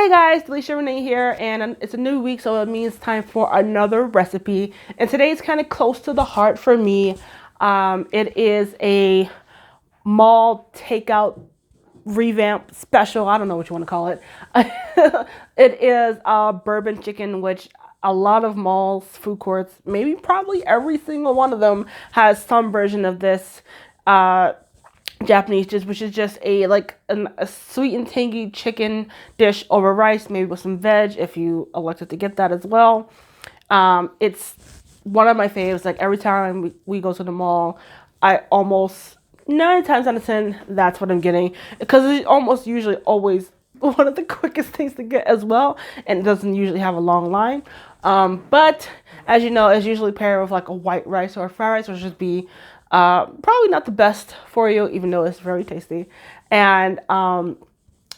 Hey guys, Felicia Renee here, and it's a new week, so it means time for another recipe. And today's kind of close to the heart for me. It is a mall takeout revamp special. I don't know what you want to call it. It is bourbon chicken, which a lot of malls, food courts, maybe probably every single one of them has some version of this. Japanese dish, which is just a sweet and tangy chicken dish over rice, maybe with some veg if you elected to get that as well. It's one of my faves. Like every time we go to the mall, I almost 9 times out of 10 that's what I'm getting, because it's almost usually always one of the quickest things to get as well, and it doesn't usually have a long line. But as you know, it's usually paired with like a white rice or a fried rice, which would be probably not the best for you, even though it's very tasty. And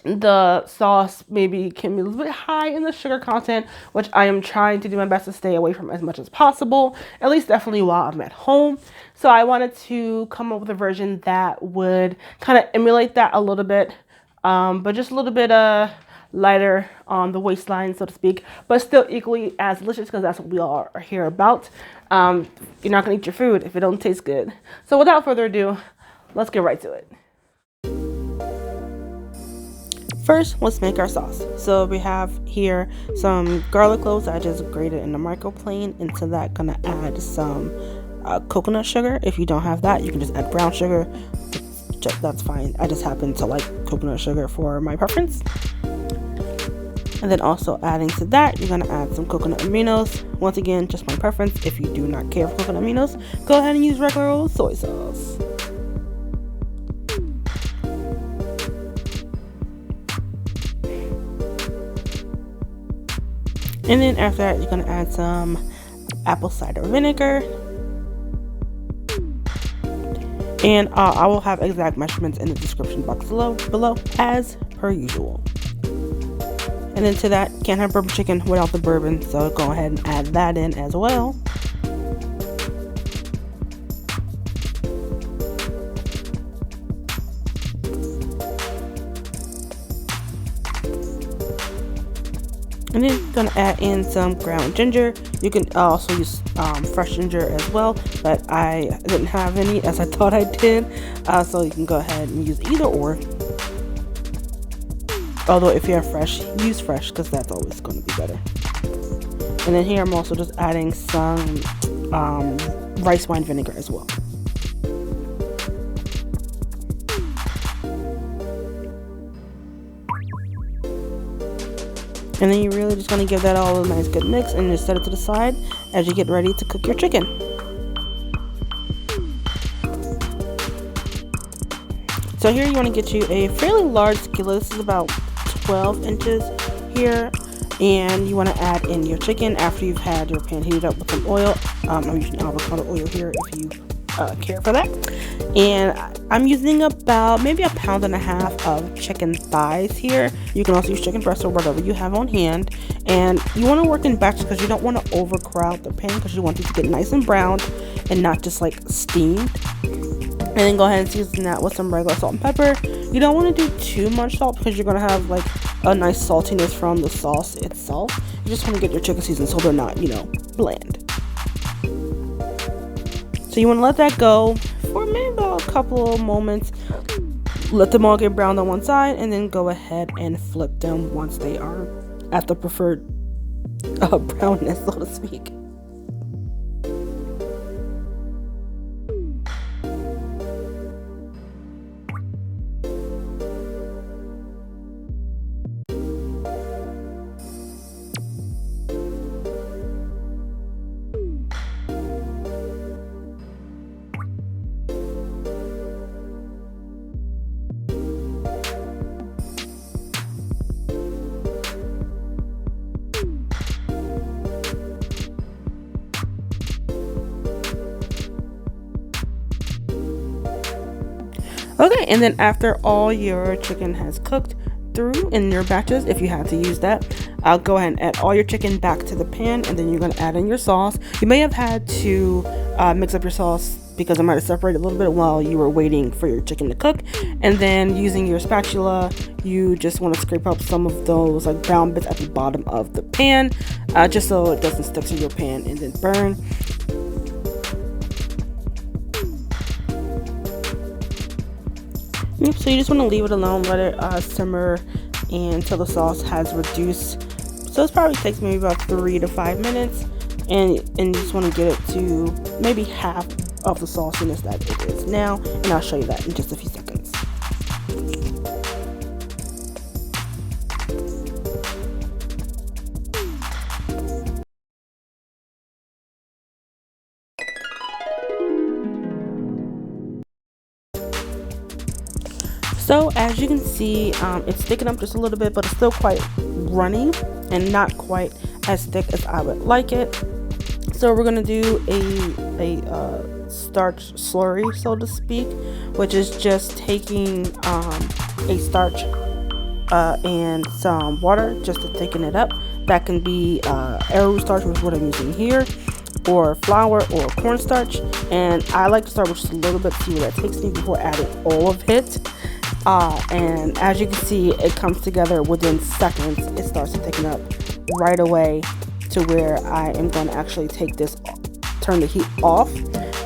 the sauce maybe can be a little bit high in the sugar content, which I am trying to do my best to stay away from as much as possible, at least definitely while I'm at home. So I wanted to come up with a version that would kind of emulate that a little bit, but just a little bit lighter on the waistline, so to speak, but still equally as delicious, because that's what we all are here about. You're not gonna eat your food if it don't taste good. So without further ado, let's get right to it. First, let's make our sauce. So we have here some garlic cloves I just grated in the microplane. Into that, gonna add some coconut sugar. If you don't have that, you can just add brown sugar. That's fine. I just happen to like coconut sugar for my preference. And then also adding to that, you're going to add some coconut aminos. Once again, just my preference. If you do not care for coconut aminos, go ahead and use regular old soy sauce. And then after that, you're going to add some apple cider vinegar. And I will have exact measurements in the description box below as per usual. And then to that, can't have bourbon chicken without the bourbon, so go ahead and add that in as well. And then gonna add in some ground ginger. You can also use fresh ginger as well, but I didn't have any as I thought I did, so you can go ahead and use either or. Although if you have fresh, use fresh, because that's always going to be better. And then here I'm also just adding some rice wine vinegar as well. And then you're really just going to give that all a nice good mix and just set it to the side as you get ready to cook your chicken. So here you want to get you a fairly large skillet. This is about 12 inches here, and you want to add in your chicken after you've had your pan heated up with some oil. I'm using avocado oil here if you care for that. And I'm using about maybe 1.5 pounds of chicken thighs here. You can also use chicken breast or whatever you have on hand. And you want to work in batches because you don't want to overcrowd the pan, because you want it to get nice and browned and not just like steamed. And then go ahead and season that with some regular salt and pepper. You don't want to do too much salt because you're going to have like a nice saltiness from the sauce itself. You just want to get your chicken seasoned so they're not, bland. So you want to let that go for maybe about a couple of moments. Let them all get browned on one side, and then go ahead and flip them once they are at the preferred brownness, so to speak. Okay, and then after all your chicken has cooked through in your batches, if you had to use that, I'll go ahead and add all your chicken back to the pan, and then you're going to add in your sauce. You may have had to mix up your sauce because it might have separated a little bit while you were waiting for your chicken to cook. And then using your spatula, you just want to scrape up some of those like brown bits at the bottom of the pan, just so it doesn't stick to your pan and then burn. So you just want to leave it alone, let it simmer until the sauce has reduced. So it probably takes maybe about 3 to 5 minutes, and you just want to get it to maybe half of the sauciness that it is now, and I'll show you that in just a few seconds. So as you can see, it's sticking up just a little bit, but it's still quite runny and not quite as thick as I would like it. So we're gonna do a starch slurry, so to speak, which is just taking a starch and some water just to thicken it up. That can be arrowroot starch, which is what I'm using here, or flour or cornstarch. And I like to start with just a little bit, see where that takes me before adding all of it. And as you can see, it comes together within seconds. It starts to thicken up right away to where I am going to actually take this, turn the heat off,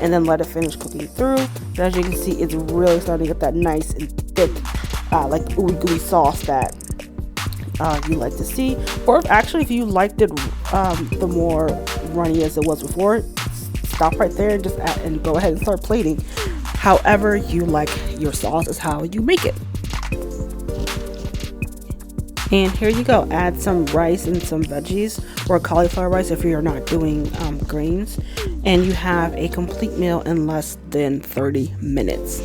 and then let it finish cooking through. But as you can see, it's really starting to get that nice and thick, like ooey gooey sauce that you like to see. Or if you liked it the more runny as it was before, stop right there and just add, and go ahead and start plating. However you like your sauce is how you make it. And here you go. Add some rice and some veggies, or cauliflower rice if you're not doing greens, and you have a complete meal in less than 30 minutes.